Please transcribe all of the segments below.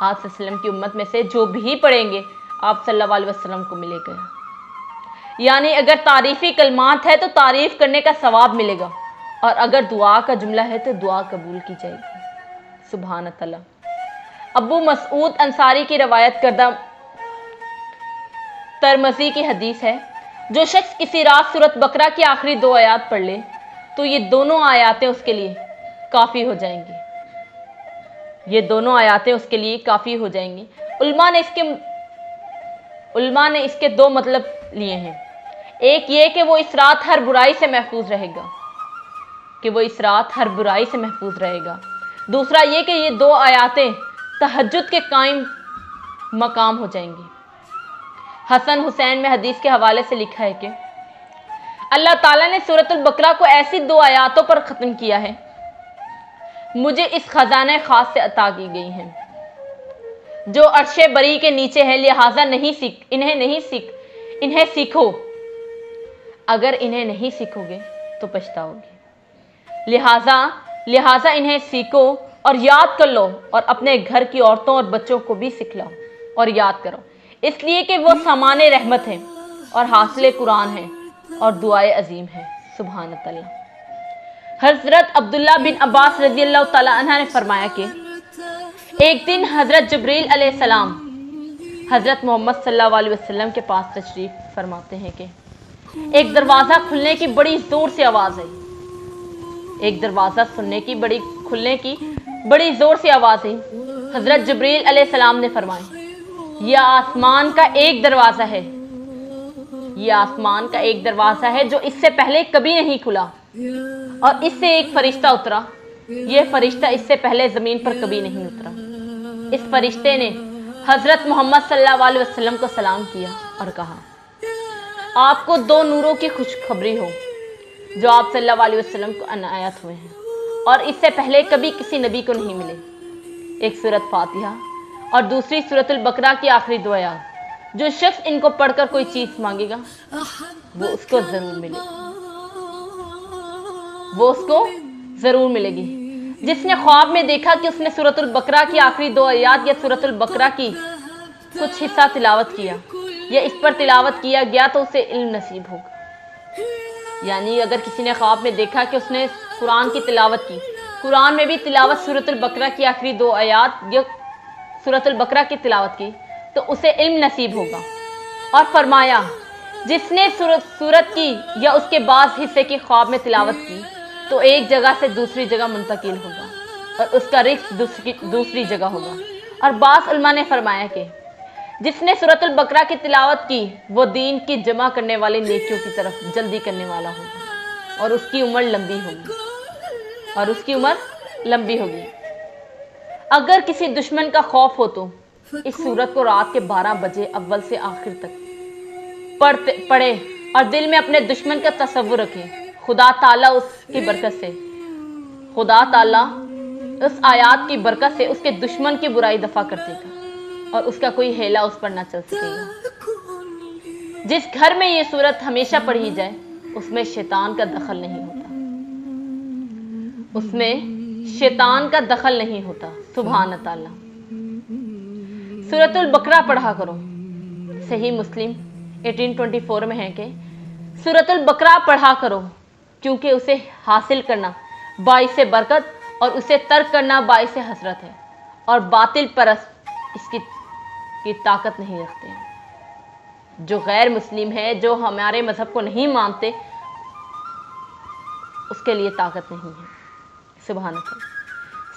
آپ صلی اللہ علیہ وسلم کی امت میں سے جو بھی پڑھیں گے آپ صلی اللہ علیہ وسلم کو ملے گا. یعنی اگر تعریفی کلمات ہے تو تعریف کرنے کا ثواب ملے گا، اور اگر دعا کا جملہ ہے تو دعا قبول کی جائے گی. سبحان اللہ. ابو مسعود انصاری کی روایت کردہ ترمذی کی حدیث ہے، جو شخص کسی رات سورۃ بقرہ کی آخری 2 آیات پڑھ لے تو یہ دونوں آیاتیں اس کے لیے کافی ہو جائیں گی. یہ دونوں آیاتیں اس کے لیے کافی ہو جائیں گی. علماء نے اس کے 2 مطلب لیے ہیں. ایک یہ کہ وہ اس رات ہر برائی سے محفوظ رہے گا، دوسرا یہ کہ یہ 2 آیاتیں تہجد کے قائم مقام ہو جائیں گی. حسن حسین میں حدیث کے حوالے سے لکھا ہے کہ اللہ تعالیٰ نے سورۃ البقرہ کو ایسی 2 آیاتوں پر ختم کیا ہے مجھے اس خزانہ خاص سے عطا کی گئی ہیں جو عرش بری کے نیچے ہے، لہٰذا انہیں سیکھو. اگر انہیں نہیں سیکھو گے تو پچھتاؤ گے. لہٰذا انہیں سیکھو اور یاد کر لو، اور اپنے گھر کی عورتوں اور بچوں کو بھی سکھلاؤ اور یاد کرو، اس لیے کہ وہ سامان رحمت ہیں اور حاصل قرآن ہیں اور دعائے عظیم ہیں. سبحان اللہ. حضرت عبداللہ بن عباس رضی اللہ تعالیٰ عنہ نے فرمایا کہ ایک دن حضرت جبریل علیہ السلام حضرت محمد صلی اللہ علیہ وسلم کے پاس تشریف فرماتے ہیں کہ ایک دروازہ کھلنے کی بڑی زور سے آواز آئی. حضرت جبریل علیہ السلام نے فرمایا یہ آسمان کا ایک دروازہ ہے جو اس سے پہلے کبھی نہیں کھلا، اور اس سے ایک فرشتہ اترا. یہ فرشتہ اس سے پہلے زمین پر کبھی نہیں اترا. اس فرشتے نے حضرت محمد صلی اللہ علیہ وسلم کو سلام کیا اور کہا آپ کو 2 نوروں کی خوشخبری ہو جو آپ صلی اللہ علیہ وسلم کو عنایت ہوئے ہیں اور اس سے پہلے کبھی کسی نبی کو نہیں ملے. ایک سورۃ فاتحہ اور دوسری سورۃ البقرہ کی آخری 2 آیات. جو شخص ان کو پڑھ کر کوئی چیز مانگے گا وہ اس کو ضرور ملے گی. جس نے خواب میں دیکھا کہ اس نے سورۃ البقرہ کی آخری 2 آیات یا سورۃ البقرہ کی کچھ حصہ تلاوت کیا یا اس پر تلاوت کیا گیا تو اسے علم نصیب ہوگا. یعنی اگر کسی نے خواب میں دیکھا کہ اس نے قرآن کی تلاوت کی، قرآن میں بھی تلاوت سورۃ البقرہ کی آخری 2 آیات یا سورۃ البقرہ کی تلاوت کی تو اسے علم نصیب ہوگا. اور فرمایا جس نے سورت کی یا اس کے بعض حصے کی خواب میں تلاوت کی تو ایک جگہ سے دوسری جگہ منتقل ہوگا اور اس کا رزق دوسری جگہ ہوگا. اور بعض علماء نے فرمایا کہ جس نے سورۃ البقرہ کی تلاوت کی وہ دین کی جمع کرنے والے نیکیوں کی طرف جلدی کرنے والا ہوگا اور اس کی عمر لمبی ہوگی. اگر کسی دشمن کا خوف ہو تو اس سورت کو رات کے 12 بجے اول سے آخر تک پڑھے اور دل میں اپنے دشمن کا تصور رکھے. خدا تعالیٰ اس آیات کی برکت سے اس کے دشمن کی برائی دفع کر دے گا اور اس کا کوئی ہیلہ اس پر نہ چل سکے گا. جس گھر میں یہ سورت ہمیشہ پڑھی جائے اس میں شیطان کا دخل نہیں ہوتا. سبحان اللہ. سورۃ البقرہ پڑھا کرو. صحیح مسلم 1824 میں ہے کہ سورۃ البقرہ پڑھا کرو کیونکہ اسے حاصل کرنا باعث برکت اور اسے ترک کرنا باعث حسرت ہے، اور باطل پرست اس کی طاقت نہیں رکھتے ہیں. جو غیر مسلم ہے، جو ہمارے مذہب کو نہیں مانتے، اس کے لیے طاقت نہیں ہے. سبحان اللہ.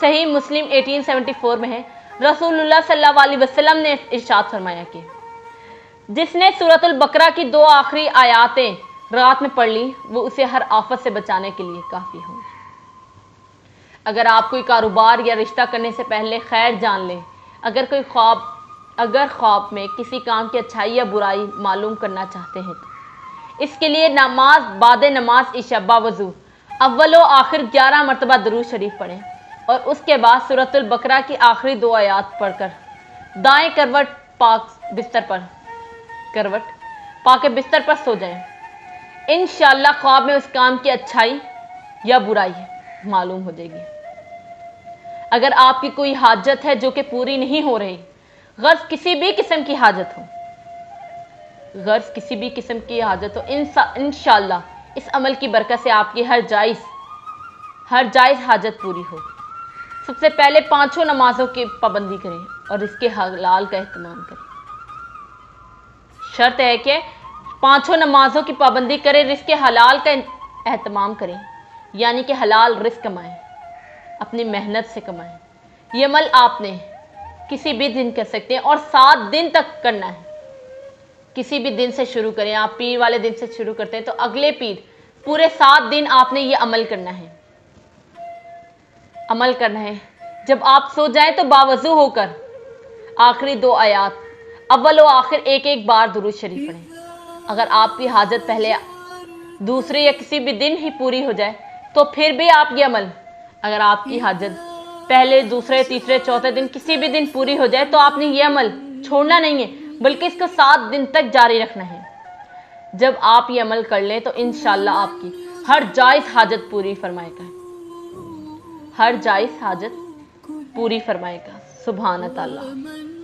صحیح مسلم 1874 میں ہے، رسول اللہ صلی اللہ علیہ وسلم نے ارشاد فرمایا کہ جس نے سورۃ البقرہ کی 2 آخری آیاتیں رات میں پڑھ لی وہ اسے ہر آفت سے بچانے کے لیے کافی ہوں گی. اگر آپ کوئی کاروبار یا رشتہ کرنے سے پہلے خیر جان لیں، اگر خواب میں کسی کام کی اچھائی یا برائی معلوم کرنا چاہتے ہیں تو اس کے لیے بعد نماز عشاء باوضو اول و آخر 11 مرتبہ درود شریف پڑھیں اور اس کے بعد سورۃ البقرہ کی آخری 2 آیات پڑھ کر دائیں کروٹ پا کے بستر پر سو جائیں. انشاءاللہ خواب میں اس کام کی اچھائی یا برائی معلوم ہو جائے گی. اگر آپ کی کوئی حاجت ہے جو کہ پوری نہیں ہو رہی، غرض کسی بھی قسم کی حاجت ہو، غرض کسی بھی قسم کی حاجت ہو، انشاءاللہ اس عمل کی برکت سے آپ کی ہر جائز حاجت پوری ہو۔ سب سے پہلے 5 نمازوں کی پابندی کریں اور اس کے حلال کا اہتمام کریں۔ شرط ہے کہ 5 نمازوں کی پابندی کریں، رزق حلال کا اہتمام کریں، یعنی کہ حلال رزق کمائیں، اپنی محنت سے کمائیں۔ یہ عمل آپ نے کسی بھی دن کر سکتے ہیں اور 7 دن تک کرنا ہے۔ کسی بھی دن سے شروع کریں، آپ پیر والے دن سے شروع کرتے ہیں تو اگلے پیر پورے 7 دن آپ نے یہ عمل کرنا ہے۔ جب آپ سو جائیں تو باوضو ہو کر آخری 2 آیات اول و آخر ایک بار درود شریف پڑھیں۔ اگر آپ کی حاجت پہلے دوسرے یا کسی بھی دن ہی پوری ہو جائے تو پھر بھی آپ یہ عمل، اگر آپ کی حاجت پہلے، دوسرے، تیسرے، چوتھے دن کسی بھی دن پوری ہو جائے تو آپ نے یہ عمل چھوڑنا نہیں ہے، بلکہ اس کو 7 دن تک جاری رکھنا ہے۔ جب آپ یہ عمل کر لیں تو انشاءاللہ آپ کی ہر جائز حاجت پوری فرمائے گا، ہر جائز حاجت پوری فرمائے گا۔ سبحان اللہ۔